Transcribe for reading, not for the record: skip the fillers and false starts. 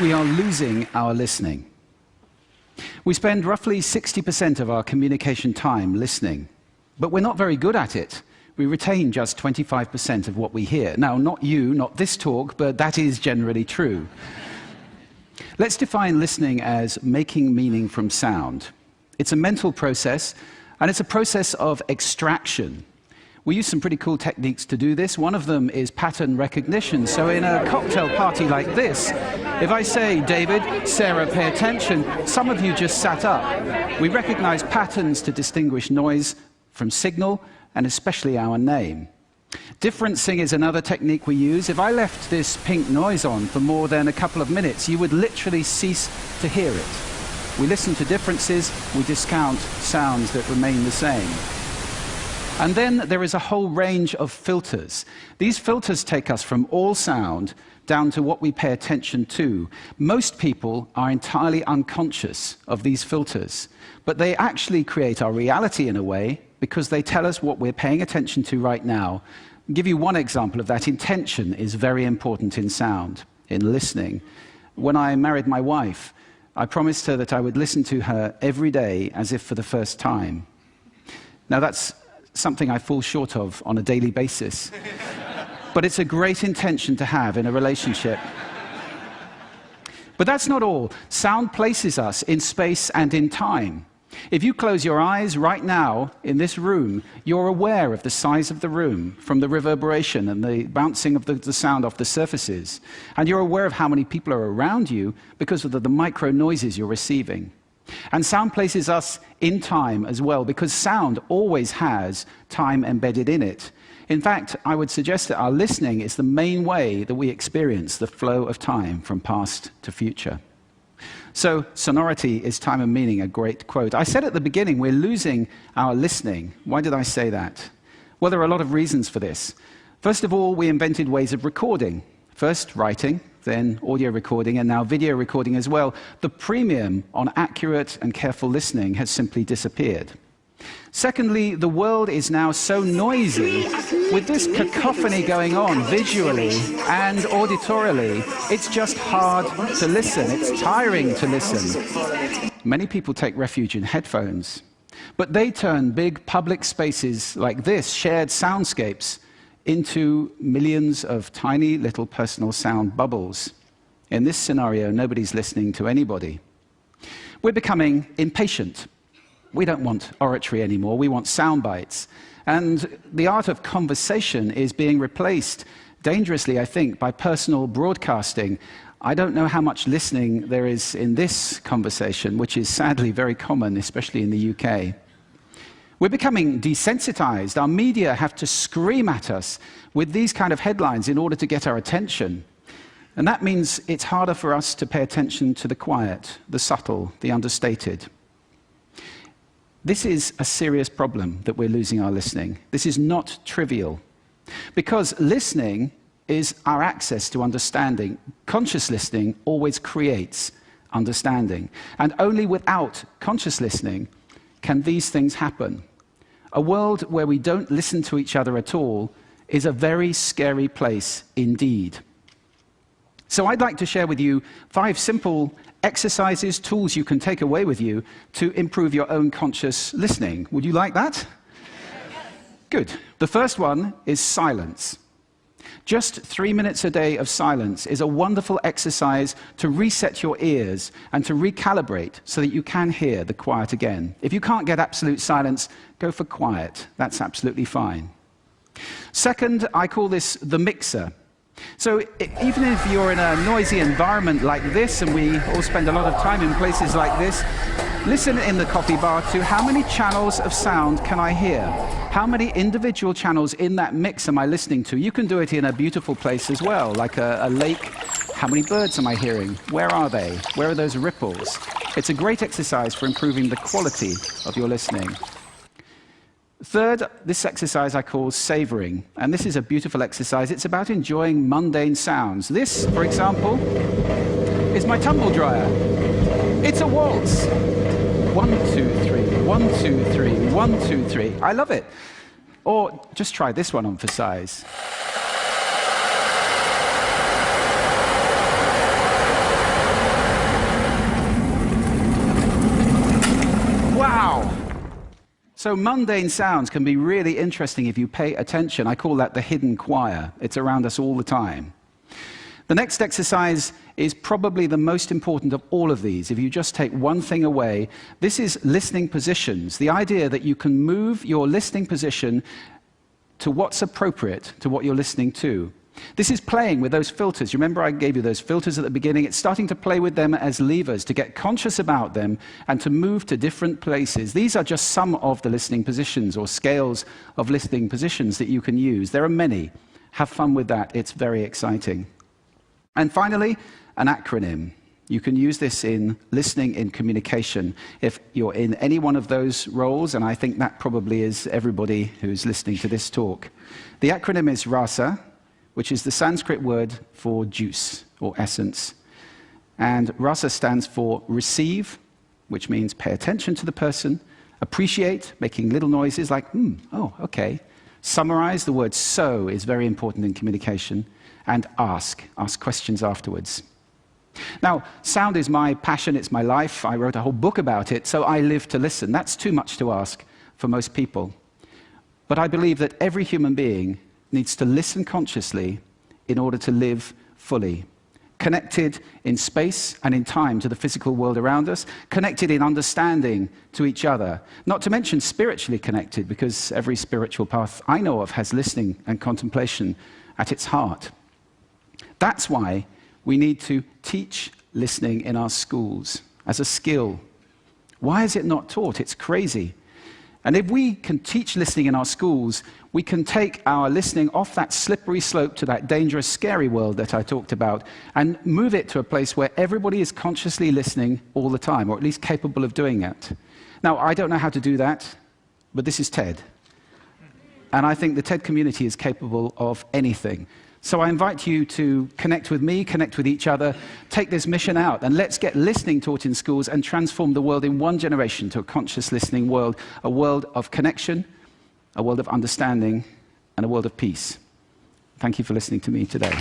we are losing our listening. We spend roughly 60% of our communication time listening, but we're not very good at it. We retain just 25% of what we hear. Now, not you, not this talk, but that is generally true. Let's define listening as making meaning from sound. It's a mental process, and it's a process of extraction. We use some pretty cool techniques to do this. One of them is pattern recognition. So in a cocktail party like this, if I say, David, Sarah, pay attention, some of you just sat up. We recognize patterns to distinguish noise from signal, and especially our name. Differencing is another technique we use. If I left this pink noise on for more than a couple of minutes, you would literally cease to hear it. We listen to differences, we discount sounds that remain the same. And then there is a whole range of filters. These filters take us from all sound down to what we pay attention to. Most people are entirely unconscious of these filters, but they actually create our reality in a way because they tell us what we're paying attention to right now. I'll give you one example of that. Intention is very important in sound, in listening. When I married my wife, I promised her that I would listen to her every day as if for the first time. Now that's something I fall short of on a daily basis. But it's a great intention to have in a relationship. But that's not all. Sound places us in space and in time. If you close your eyes right now in this room, you're aware of the size of the room from the reverberation and the bouncing of the sound off the surfaces. And you're aware of how many people are around you because of the micro noises you're receiving. And sound places us in time as well, because sound always has time embedded in it. In fact, I would suggest that our listening is the main way that we experience the flow of time from past to future. So, sonority is time and meaning, a great quote. I said at the beginning, we're losing our listening. Why did I say that? Well, there are a lot of reasons for this. First of all, we invented ways of recording. First, writing, then audio recording, and now video recording as well. The premium on accurate and careful listening has simply disappeared. Secondly, the world is now so noisy, with this cacophony going on visually and auditorily, it's just hard to listen. It's tiring to listen. Many people take refuge in headphones, but they turn big public spaces like this, shared soundscapes, into millions of tiny little personal sound bubbles. In this scenario, nobody's listening to anybody. We're becoming impatient. We don't want oratory anymore, we want sound bites. And the art of conversation is being replaced, dangerously, I think, by personal broadcasting. I don't know how much listening there is in this conversation, which is sadly very common, especially in the UK. We're becoming desensitized. Our media have to scream at us with these kind of headlines in order to get our attention. And that means it's harder for us to pay attention to the quiet, the subtle, the understated. This is a serious problem that we're losing our listening. This is not trivial. Because listening is our access to understanding. Conscious listening always creates understanding. And only without conscious listening can these things happen. A world where we don't listen to each other at all is a very scary place indeed. So I'd like to share with you 5 simple exercises, tools you can take away with you to improve your own conscious listening. Would you like that? Good. The first one is silence. Just 3 minutes a day of silence is a wonderful exercise to reset your ears and to recalibrate so that you can hear the quiet again. If you can't get absolute silence, go for quiet. That's absolutely fine. Second, I call this the mixer. So even if you're in a noisy environment like this, and we all spend a lot of time in places like this, listen in the coffee bar to how many channels of sound can I hear? How many individual channels in that mix am I listening to? You can do it in a beautiful place as well, like a lake. How many birds am I hearing? Where are they? Where are those ripples? It's a great exercise for improving the quality of your listening. Third, this exercise I call savoring, and this is a beautiful exercise. It's about enjoying mundane sounds. This, for example, is my tumble dryer. It's a waltz. 1, 2, 3, 1, 2, 3, 1, 2, 3. I love it. Or just try this one on for size. So mundane sounds can be really interesting if you pay attention. I call that the hidden choir. It's around us all the time. The next exercise is probably the most important of all of these. If you just take one thing away, this is listening positions. The idea that you can move your listening position to what's appropriate to what you're listening to. This is playing with those filters. You remember I gave you those filters at the beginning? It's starting to play with them as levers, to get conscious about them and to move to different places. These are just some of the listening positions or scales of listening positions that you can use. There are many. Have fun with that. It's very exciting. And finally, an acronym. You can use this in listening, in communication. If you're in any one of those roles, and I think that probably is everybody who's listening to this talk. The acronym is RASA, which is the Sanskrit word for juice or essence. And rasa stands for receive, which means pay attention to the person, appreciate, making little noises like, oh, okay. Summarize, the word so is very important in communication, and ask questions afterwards. Now, sound is my passion, it's my life. I wrote a whole book about it, so I live to listen. That's too much to ask for most people. But I believe that every human being needs to listen consciously in order to live fully. Connected in space and in time to the physical world around us, connected in understanding to each other, not to mention spiritually connected, because every spiritual path I know of has listening and contemplation at its heart. That's why we need to teach listening in our schools as a skill. Why is it not taught? It's crazy. And if we can teach listening in our schools, we can take our listening off that slippery slope to that dangerous, scary world that I talked about and move it to a place where everybody is consciously listening all the time, or at least capable of doing it. Now, I don't know how to do that, but this is TED. And I think the TED community is capable of anything. So I invite you to connect with me, connect with each other, take this mission out, and let's get listening taught in schools and transform the world in one generation to a conscious listening world, a world of connection, a world of understanding, and a world of peace. Thank you for listening to me today.